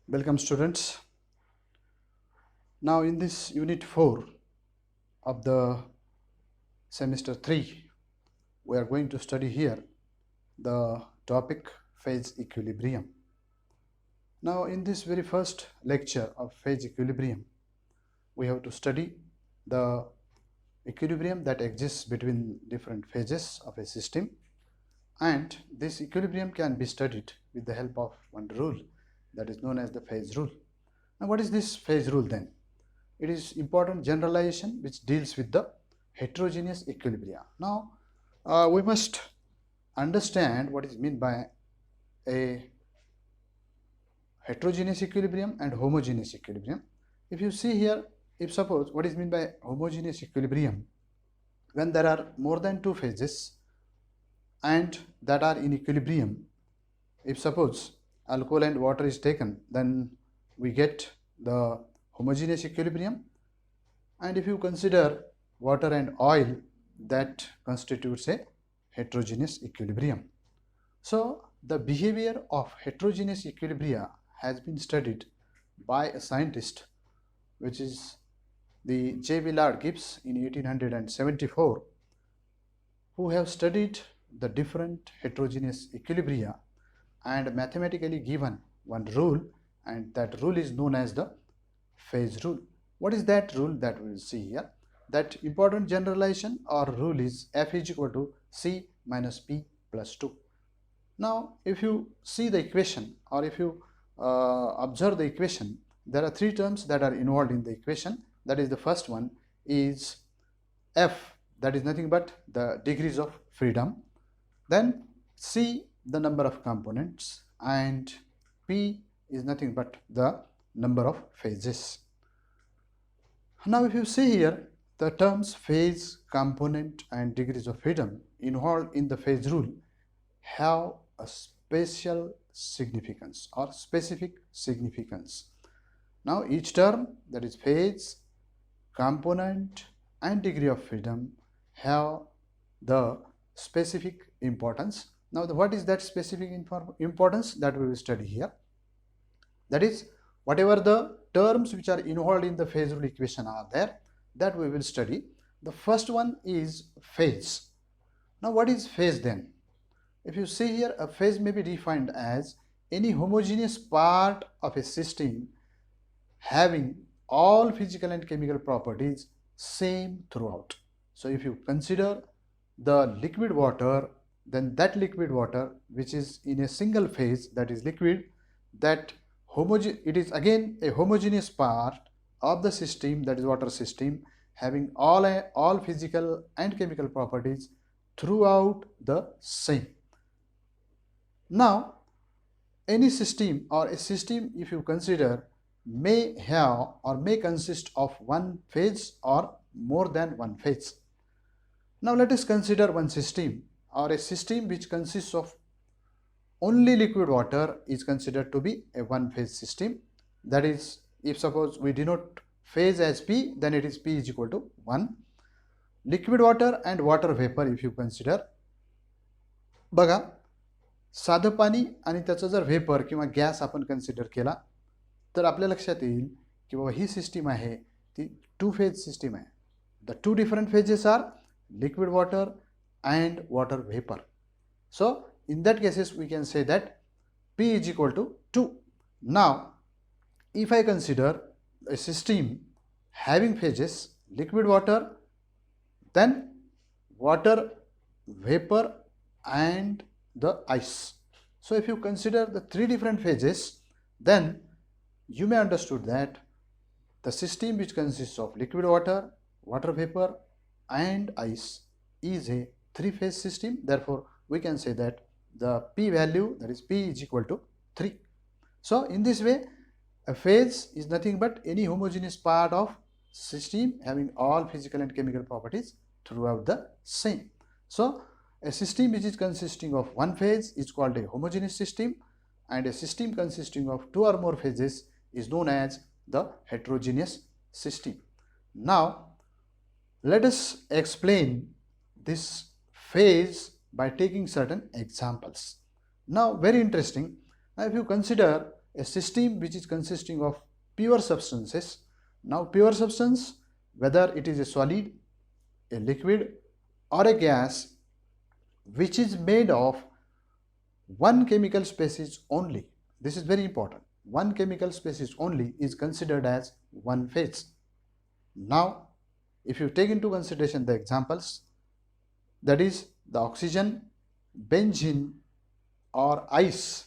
Welcome students. Now in this unit 4 of the semester 3, we are going to study here the topic phase equilibrium. Now in this very first lecture of phase equilibrium, we have to study the equilibrium that exists between different phases of a system, and this equilibrium can be studied with the help of one rule that is known as the phase rule. Now what is this phase rule then? It is important generalization which deals with the heterogeneous equilibria. Now we must understand what is meant by a heterogeneous equilibrium and homogeneous equilibrium. If you see here, if suppose what is meant by homogeneous equilibrium, when there are more than two phases and that are in equilibrium, if suppose alcohol and water is taken, then we get the homogeneous equilibrium, and if you consider water and oil, that constitutes a heterogeneous equilibrium. So the behavior of heterogeneous equilibria has been studied by a scientist, which is the J. Willard Gibbs in 1874, who have studied the different heterogeneous equilibria and mathematically given one rule, and that rule is known as the phase rule. What is that rule that we will see here? That important generalization or rule is F is equal to C minus P plus 2. Now if you see the equation, or if you observe the equation, there are three terms that are involved in the equation. That is, the first one is F, that is nothing but the degrees of freedom, then C, the number of components, and P is nothing but the number of phases. Now if you see here, the terms phase, component and degrees of freedom involved in the phase rule have a special significance or specific significance. Now each term, that is phase, component and degree of freedom, have the specific importance. Now what is that specific importance that we will study here? That is, whatever the terms which are involved in the phase rule equation are there, that we will study. The first one is phase. Now what is phase then? If you see here, a phase may be defined as any homogeneous part of a system having all physical and chemical properties same throughout. So if you consider the liquid water, then that liquid water which is in a single phase, that is liquid, that it is again a homogeneous part of the system, that is water system, having all physical and chemical properties throughout the same. Now any system or a system, if you consider, may have or may consist of one phase or more than one phase. Now let us consider one system, or a system which consists of only liquid water is considered to be a one phase system. That is, if suppose we denote phase as P, then it is P is equal to 1. Liquid water and water vapor if you consider, बघा साधं पाणी आणि त्याचा जर vapour किंवा gas आपण consider केला तर आपल्या लक्षात येईल की बाबा ही सिस्टीम आहे ती टू फेज सिस्टीम आहे. The two different phases are liquid water and water vapor. So in that cases we can say that P is equal to 2. Now if I consider a system having phases liquid water, then water vapor and the ice. So if you consider the three different phases, then you may understood that the system which consists of liquid water, water vapor and ice is a three-phase system. Therefore we can say that the P value, that is P is equal to 3. So in this way, a phase is nothing but any homogeneous part of system having all physical and chemical properties throughout the same. So a system which is consisting of one phase is called a homogeneous system, and a system consisting of two or more phases is known as the heterogeneous system. Now let us explain this phase by taking certain examples. Now very interesting. Now if you consider a system which is consisting of pure substances. Now pure substance, whether it is a solid, a liquid or a gas, which is made of one chemical species only. This is very important. One chemical species only is considered as one phase. Now, if you take into consideration the examples, that is the oxygen, benzene or ice.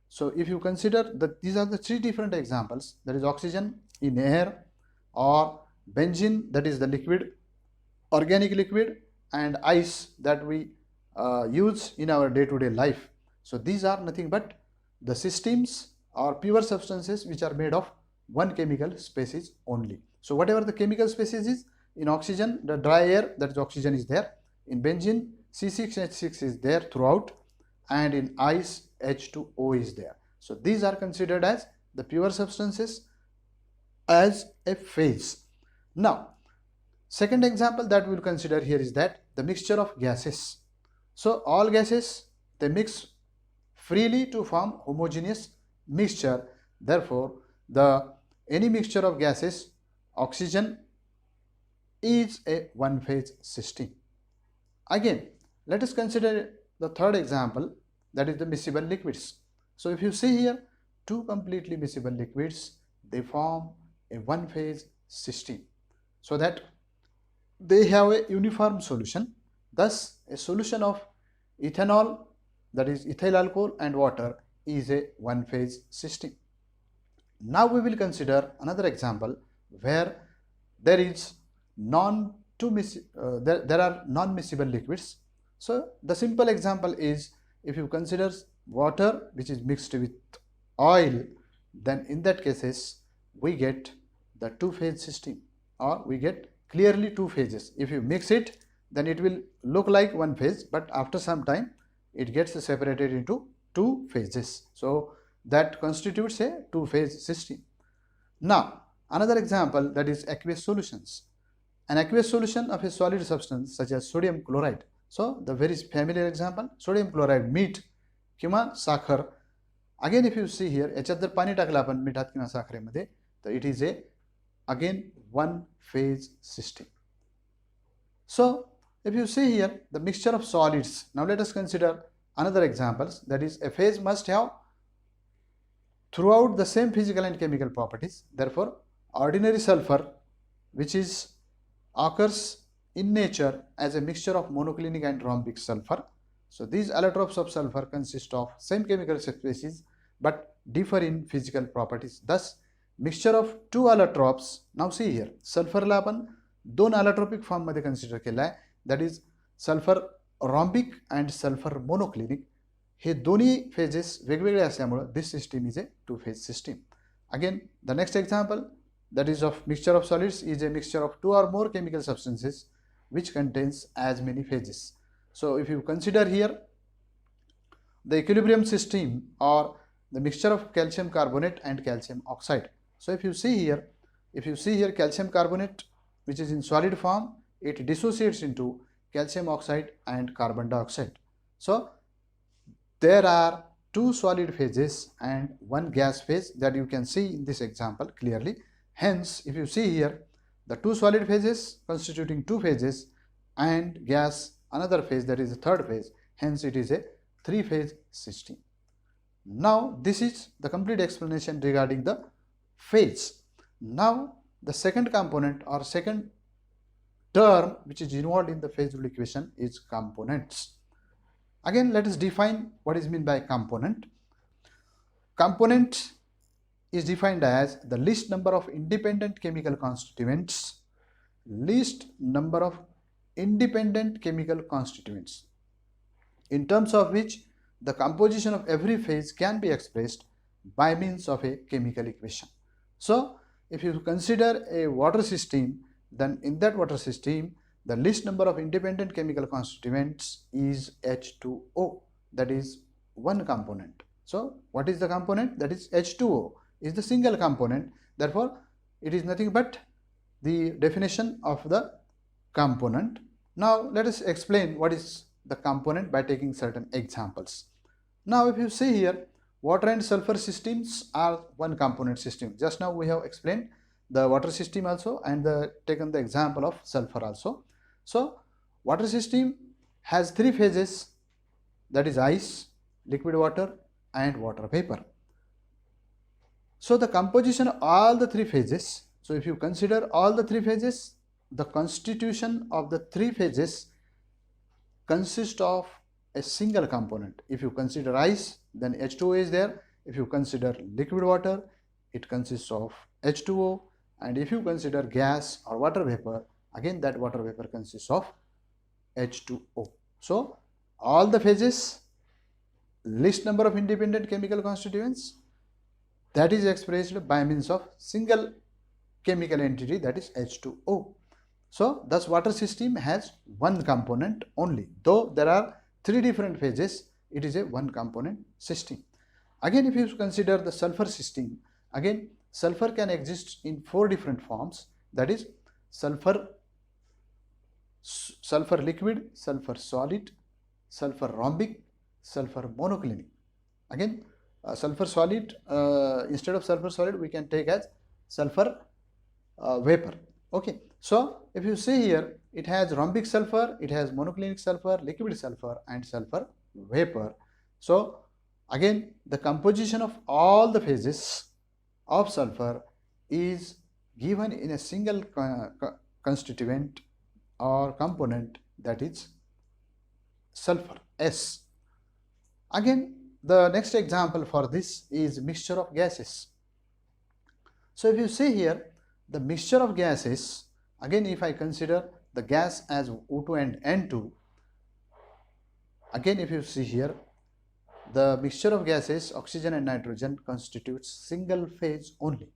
So if you consider that these are the three different examples, that is oxygen in air, or benzene, that is the liquid, organic liquid, and ice that we use in our day-to-day life. So these are nothing but the systems or pure substances which are made of one chemical species only. So whatever the chemical species is, in oxygen, the dry air, that is oxygen is there. In benzene, C6H6 is there throughout, and in ice, H2O is there. So these are considered as the pure substances as a phase. Now, second example that we will consider here is that the mixture of gases. So all gases, they mix freely to form homogeneous mixture. Therefore, any mixture of gases, oxygen is a one phase system. Again, let us consider the third example, that is the miscible liquids. So if you see here, two completely miscible liquids, they form a one phase system, so that they have a uniform solution. Thus, a solution of ethanol, that is ethyl alcohol, and water is a one phase system. Now we will consider another example where there is there are non-miscible liquids. So the simple example is, if you consider water which is mixed with oil, then in that cases we get the two-phase system, or we get clearly two phases. If you mix it, then it will look like one phase, but after some time it gets separated into two phases. So that constitutes a two-phase system. Now another example, that is aqueous solutions. An aqueous solution of a solid substance such as sodium chloride. So the very familiar example, sodium chloride, मीठ किंवा साखर. Again, if you see here, याच्यात जर पाणी टाकलं आपण मिठात किंवा साखरेमध्ये, तर it is a again one phase system. So if you see here, the mixture of solids. Now let us consider another examples, that is a phase must have throughout the same physical and chemical properties. Therefore, ordinary sulfur, which occurs in nature as a mixture of monoclinic and rhombic sulfur. So these allotropes of sulfur consist of same chemical species but differ in physical properties. Thus, mixture of two allotropes. Now see here, sulfर ला आपण दोन allotropic form मध्ये consider केला आहे, that is sulfur rhombic and sulfur monoclinic. हे दोन्ही phases वेगवेगळे असल्यामुळे this system is a two phase system. Again, the next example, that is of mixture of solids, is a mixture of two or more chemical substances which contains as many phases. So if you consider here the equilibrium system, or the mixture of calcium carbonate and calcium oxide. So if you see here calcium carbonate, which is in solid form, it dissociates into calcium oxide and carbon dioxide. So there are two solid phases and one gas phase that you can see in this example clearly. Hence, if you see here, the two solid phases constituting two phases and gas another phase, that is the third phase. Hence, it is a three-phase system. Now, this is the complete explanation regarding the phase. Now, the second component or second term which is involved in the phase rule equation is components. Again, let us define what is meant by component. Component is defined as the least number of independent chemical constituents. Least number of independent chemical constituents, in terms of which the composition of every phase can be expressed by means of a chemical equation. So, if you consider a water system, then in that water system, the least number of independent chemical constituents is H2O, that is one component. So, what is the component? That is H2O is the single component. Therefore, it is nothing but the definition of the component. Now, let us explain what is the component by taking certain examples. Now, if you see here, water and sulfur systems are one component system. Just now we have explained the water system also and taken the example of sulfur also. So water system has three phases, that is ice, liquid water and water vapor. So the composition of all the three phases, so if you consider all the three phases, the constitution of the three phases consists of a single component. If you consider ice, then H2O is there. If you consider liquid water, it consists of H2O, and if you consider gas or water vapor, again that water vapor consists of H2O. So all the phases, least number of independent chemical constituents, that is expressed by means of single chemical entity, that is H2O. So thus water system has one component only. Though there are three different phases, it is a one component system. Again, if you consider the sulfur system, again sulfur can exist in four different forms, that is sulfur liquid, sulfur solid, sulfur rhombic, sulfur monoclinic. Again sulfur solid, instead of sulfur solid we can take as sulfur vapor. Okay, so if you see here, it has rhombic sulfur, it has monoclinic sulfur, liquid sulfur and sulfur vapor. So again the composition of all the phases of sulfur is given in a single constituent or component, that is sulfur, S. Again the next example for this is mixture of gases. So if you see here, the mixture of gases, again if I consider the gas as O2 and N2, again if you see here, the mixture of gases oxygen and nitrogen constitutes single phase only.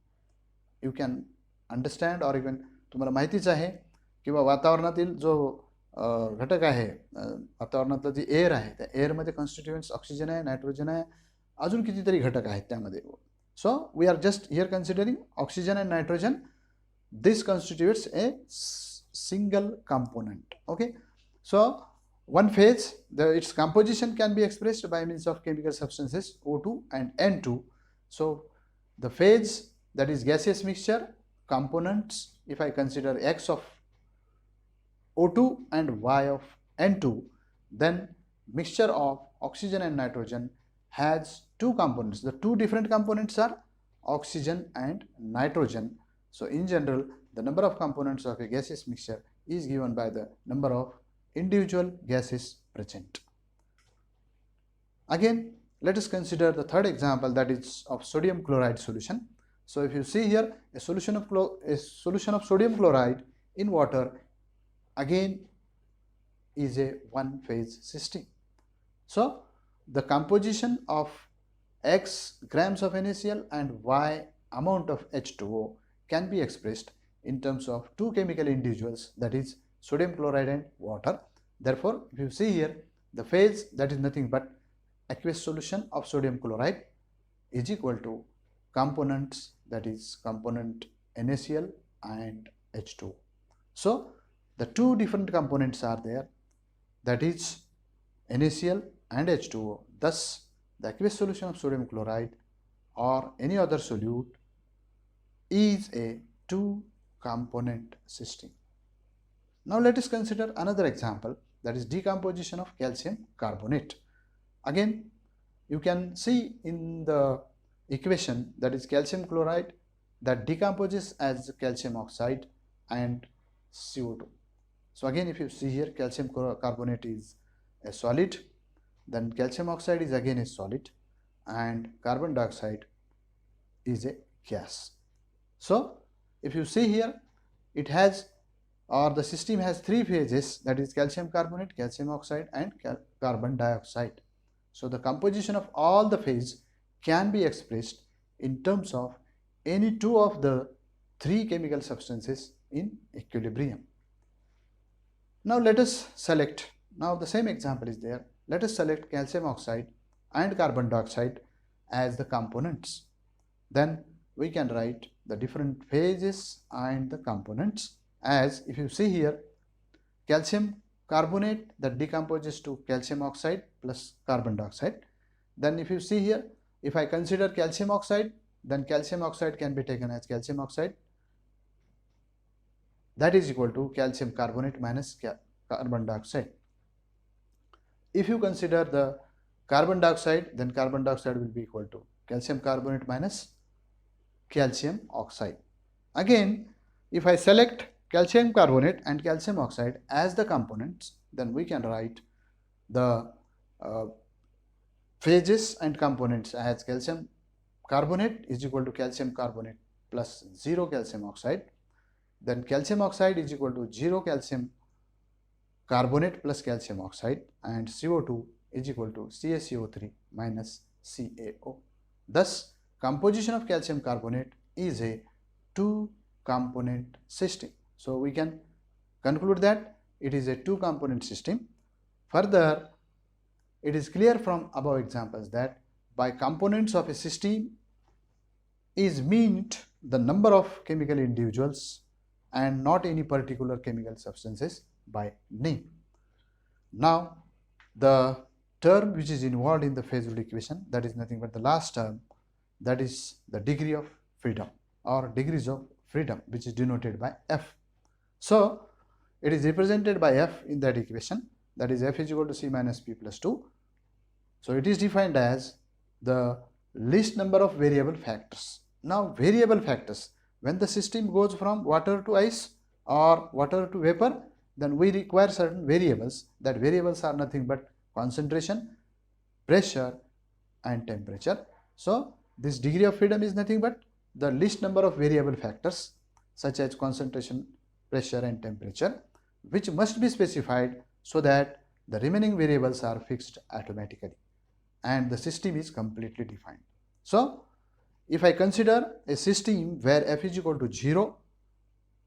You can understand, or even तुम्हाला माहितीच आहे किंवा वातावरणातील जो घटक आहे, वातावरणातलं जी air आहे, त्या एअरमध्ये कॉन्स्टिट्युएंट्स ऑक्सिजन आहे, नायट्रोजन आहे, अजून कितीतरी घटक आहेत त्यामध्ये. So we are just here considering oxygen and nitrogen. This constitutes a single component. Okay, so one phase, its composition can be expressed by means of chemical substances O2 and N2. So the phase, that is gaseous mixture, components, if I consider X of O2 and Y of N2, then mixture of oxygen and nitrogen has two components. The two different components are oxygen and nitrogen. So in general, the number of components of a gaseous mixture is given by the number of individual gases present. Again, let us consider the third example, that is of sodium chloride solution. So if you see here, a solution of sodium chloride in water again is a one phase system. So the composition of X grams of NaCl and Y amount of H2O can be expressed in terms of two chemical individuals, that is sodium chloride and water. Therefore, if you see here, the phase, that is nothing but aqueous solution of sodium chloride, is equal to components, that is component NaCl and H2O. So the two different components are there, that is NaCl and H2O. Thus the aqueous solution of sodium chloride or any other solute is a two component system. Now let us consider another example, that is decomposition of calcium carbonate. Again you can see in the equation, that is calcium chloride that decomposes as calcium oxide and CO2. So again if you see here, calcium carbonate is a solid, then calcium oxide is again a solid, and carbon dioxide is a gas. So if you see here, it has, or the system has three phases, that is calcium carbonate, calcium oxide and carbon dioxide. So the composition of all the phase can be expressed in terms of any two of the three chemical substances in equilibrium. Now let us select, now the same example is there, let us select calcium oxide and carbon dioxide as the components. Then we can write the different phases and the components, as if you see here, calcium carbonate that decomposes to calcium oxide plus carbon dioxide. Then if you see here, if I consider calcium oxide, then calcium oxide can be taken as calcium oxide, that is equal to calcium carbonate minus carbon dioxide. If you consider the carbon dioxide, then carbon dioxide will be equal to calcium carbonate minus calcium oxide. Again, if I select calcium carbonate and calcium oxide as the components, then we can write the phases and components as calcium carbonate is equal to calcium carbonate plus 0 calcium oxide, then calcium oxide is equal to 0 calcium carbonate plus calcium oxide, and CO2 is equal to CaCO3 minus CaO. Thus, composition of calcium carbonate is a two-component system. So we can conclude that it is a two-component system. Further, it is clear from above examples that by components of a system is meant the number of chemical individuals and not any particular chemical substances by name. Now, the term which is involved in the phase rule equation, that is nothing but the last term, that is the degree of freedom or degrees of freedom, which is denoted by F. So, it is represented by F in that equation, that is F is equal to C minus P plus 2. So, it is defined as the least number of variable factors. Now, variable factors, when the system goes from water to ice or water to vapor, then we require certain variables. That variables are nothing but concentration, pressure and temperature. So, this degree of freedom is nothing but the least number of variable factors such as concentration, pressure and temperature, which must be specified so that the remaining variables are fixed automatically and the system is completely defined. So, if I consider a system where F is equal to 0,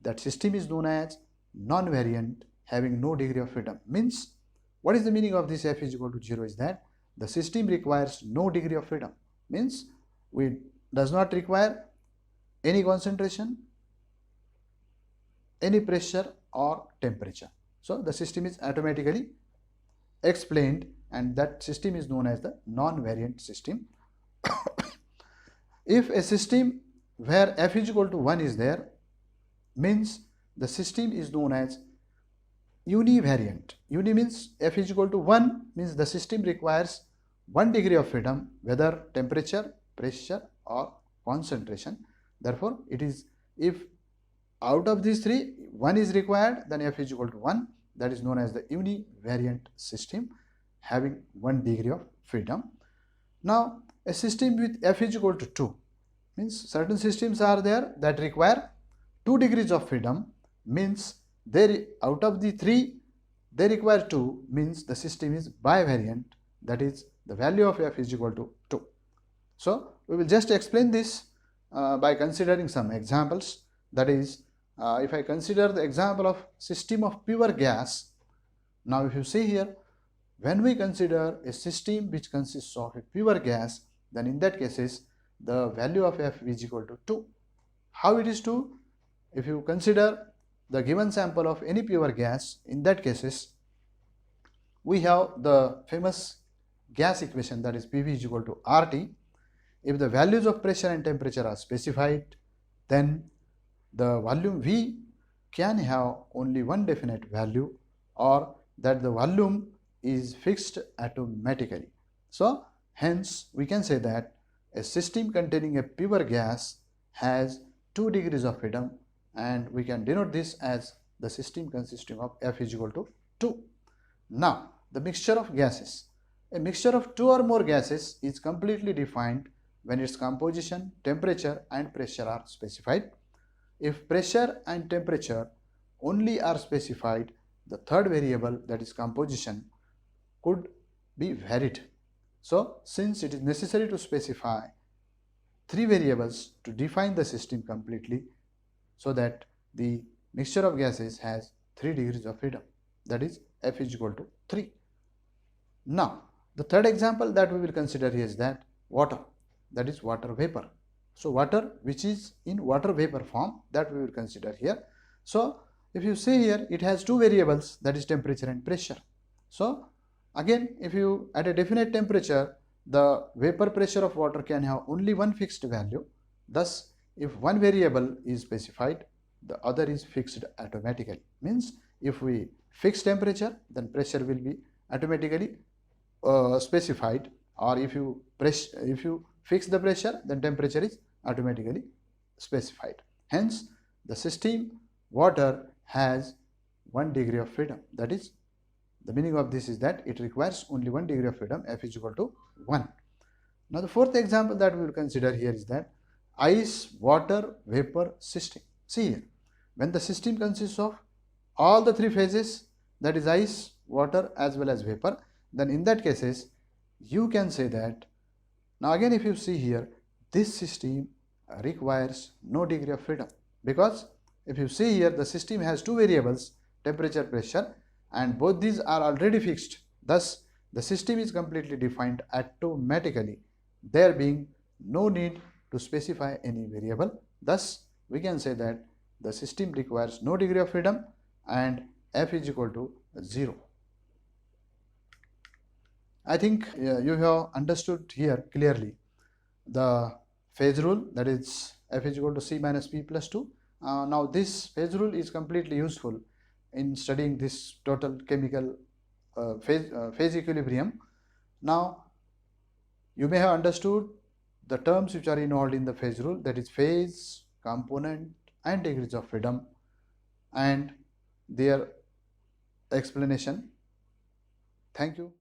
that system is known as non-variant having no degree of freedom. Means, what is the meaning of this F is equal to 0 is that the system requires no degree of freedom. Means, we does not require any concentration, any pressure or temperature. So, the system is automatically explained and that system is known as the non-variant system. If a system where F is equal to 1 is there, means the system is known as univariant. Uni means F is equal to 1 means the system requires 1 degree of freedom, whether temperature, pressure or concentration. Therefore, it is if out of these three, 1 is required, then F is equal to 1. That is known as the univariant system having 1 degree of freedom. Now, a system with F is equal to 2 means certain systems are there that require 2 degrees of freedom, means they out of the 3 they require 2, means the system is bivariant, that is the value of F is equal to 2. So, we will just explain this by considering some examples. That is, if I consider the example of system of pure gas. Now, if you see here, when we consider a system which consists of a pure gas, then in that cases the value of F is equal to 2. How it is 2? If you consider the given sample of any pure gas, in that cases we have the famous gas equation, that is PV is equal to RT. If the values of pressure and temperature are specified, then the volume V can have only one definite value, or that the volume is fixed automatically. So, hence we can say that a system containing a pure gas has 2 degrees of freedom, and we can denote this as the system consisting of F is equal to 2. Now, the mixture of gases. A mixture of 2 or more gases is completely defined when its composition, temperature and pressure are specified. If pressure and temperature only are specified, the third variable, that is composition, could be varied. So, since it is necessary to specify 3 variables to define the system completely, so that the mixture of gases has 3 degrees of freedom, that is F is equal to 3. Now, the third example that we will consider here is that water, that is water vapor. So, water which is in water vapor form, that we will consider here. So, if you see here, it has 2 variables, that is temperature and pressure. So, again, if you at a definite temperature, the vapor pressure of water can have only one fixed value. Thus, if one variable is specified, the other is fixed automatically. Means if we fix temperature, then pressure will be automatically specified, or if you fix the pressure, then temperature is automatically specified. Hence, the system water has 1 degree of freedom. That is, the meaning of this is that it requires only 1 degree of freedom, F is equal to 1. Now, the fourth example that we will consider here is that ice, water, vapor system. See here, when the system consists of all the three phases, that is ice, water as well as vapor, then in that cases you can say that, now again if you see here, this system requires no degree of freedom, because if you see here, the system has two variables, temperature, pressure, and both these are already fixed. Thus, the system is completely defined automatically, there being no need to specify any variable. Thus, we can say that the system requires no degree of freedom and F is equal to 0. I think you have understood here clearly the phase rule, that is F is equal to C minus P plus 2. Now this phase rule is completely useful in studying this total chemical phase equilibrium. Now you may have understood the terms which are involved in the phase rule, that is phase, component and degrees of freedom, and their explanation. Thank you.